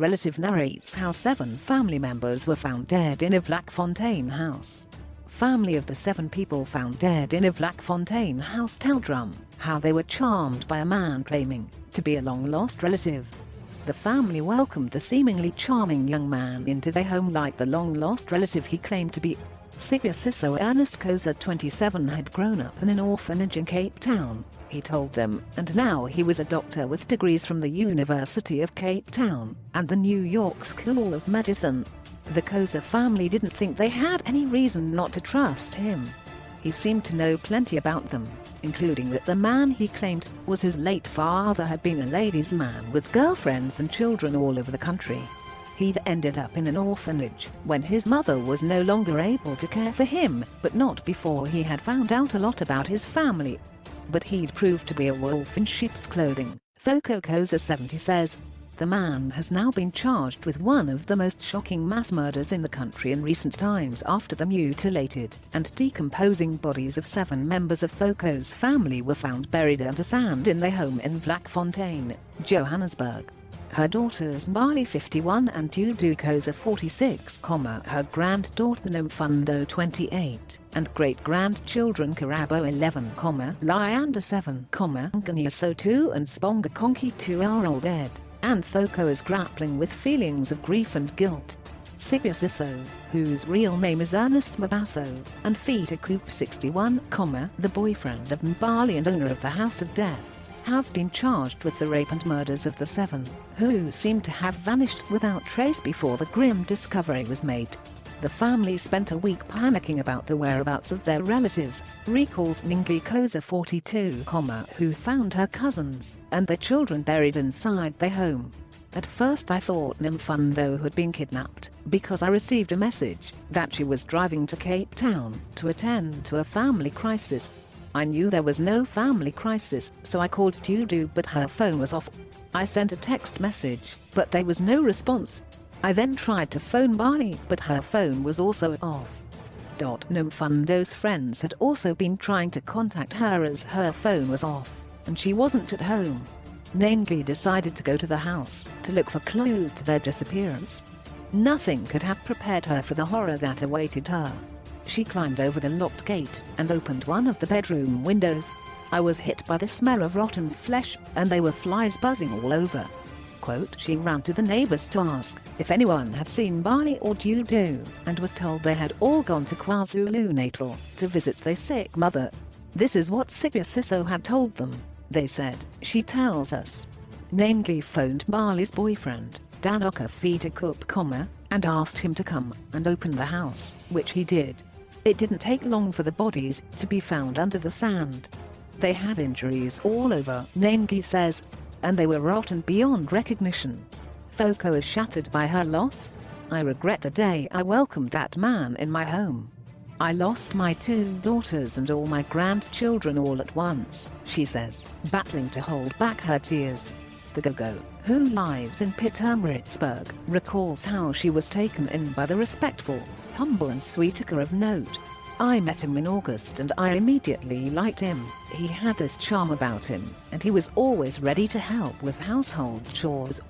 relative narrates how 7 family members were found dead in a Vlakfontein house. Family of the 7 people found dead in a Vlakfontein house tell Drum how they were charmed by a man claiming to be a long-lost relative. The family welcomed the seemingly charming young man into their home like the long-lost relative he claimed to be. Siso Ernest Koza, 27, had grown up in an orphanage in Cape Town, he told them, and now he was a doctor with degrees from the University of Cape Town and the New York School of Medicine. The Koza family didn't think they had any reason not to trust him. He seemed to know plenty about them, including that the man he claimed was his late father had been a ladies' man with girlfriends and children all over the country. He'd ended up in an orphanage when his mother was no longer able to care for him, but not before he had found out a lot about his family. But he'd proved to be a wolf in sheep's clothing, Thoko Koza, 70, says. The man has now been charged with one of the most shocking mass murders in the country in recent times after the mutilated and decomposing bodies of 7 members of Thoko's family were found buried under sand in their home in Vlakfontein, Johannesburg. Her daughters Mbali, 51, and Dudu Koza, 46, her granddaughter Nomfundo, 28, and great-grandchildren Karabo, 11, Lyanda, 7, Nganyaso, 2, and Sponga Konki, 2, are all dead, and Thoko is grappling with feelings of grief and guilt. Siso, whose real name is Ernest Mabaso, and Fita Coop, 61, the boyfriend of Mbali and owner of the House of Death, have been charged with the rape and murders of the 7, who seem to have vanished without trace before the grim discovery was made. The family spent a week panicking about the whereabouts of their relatives, recalls Ningi Koza, 42, who found her cousins and their children buried inside their home. At first I thought Nomfundo had been kidnapped, because I received a message that she was driving to Cape Town to attend to a family crisis. I knew there was no family crisis, so I called Dudu, but her phone was off. I sent a text message, but there was no response. I then tried to phone Bali, but her phone was also off. Nomfundo's friends had also been trying to contact her as her phone was off, and she wasn't at home. Nengi decided to go to the house to look for clues to their disappearance. Nothing could have prepared her for the horror that awaited her. She climbed over the locked gate and opened one of the bedroom windows. I was hit by the smell of rotten flesh, and there were flies buzzing all over. Quote, she ran to the neighbors to ask if anyone had seen Bali or Dudu, and was told they had all gone to KwaZulu-Natal to visit their sick mother. This is what Siso had told them, they said. She tells us. Nengi phoned Bali's boyfriend, Danoka Fita Coop, and asked him to come and open the house, which he did. It didn't take long for the bodies to be found under the sand. They had injuries all over, Nengi says, and they were rotten beyond recognition. Thoko is shattered by her loss. I regret the day I welcomed that man in my home. I lost my 2 daughters and all my grandchildren all at once, she says, battling to hold back her tears. The Go-Go, who lives in Pietermaritzburg, recalls how she was taken in by the respectful, humble and sweet Aka of note. I met him in August and I immediately liked him. He had this charm about him, and he was always ready to help with household chores.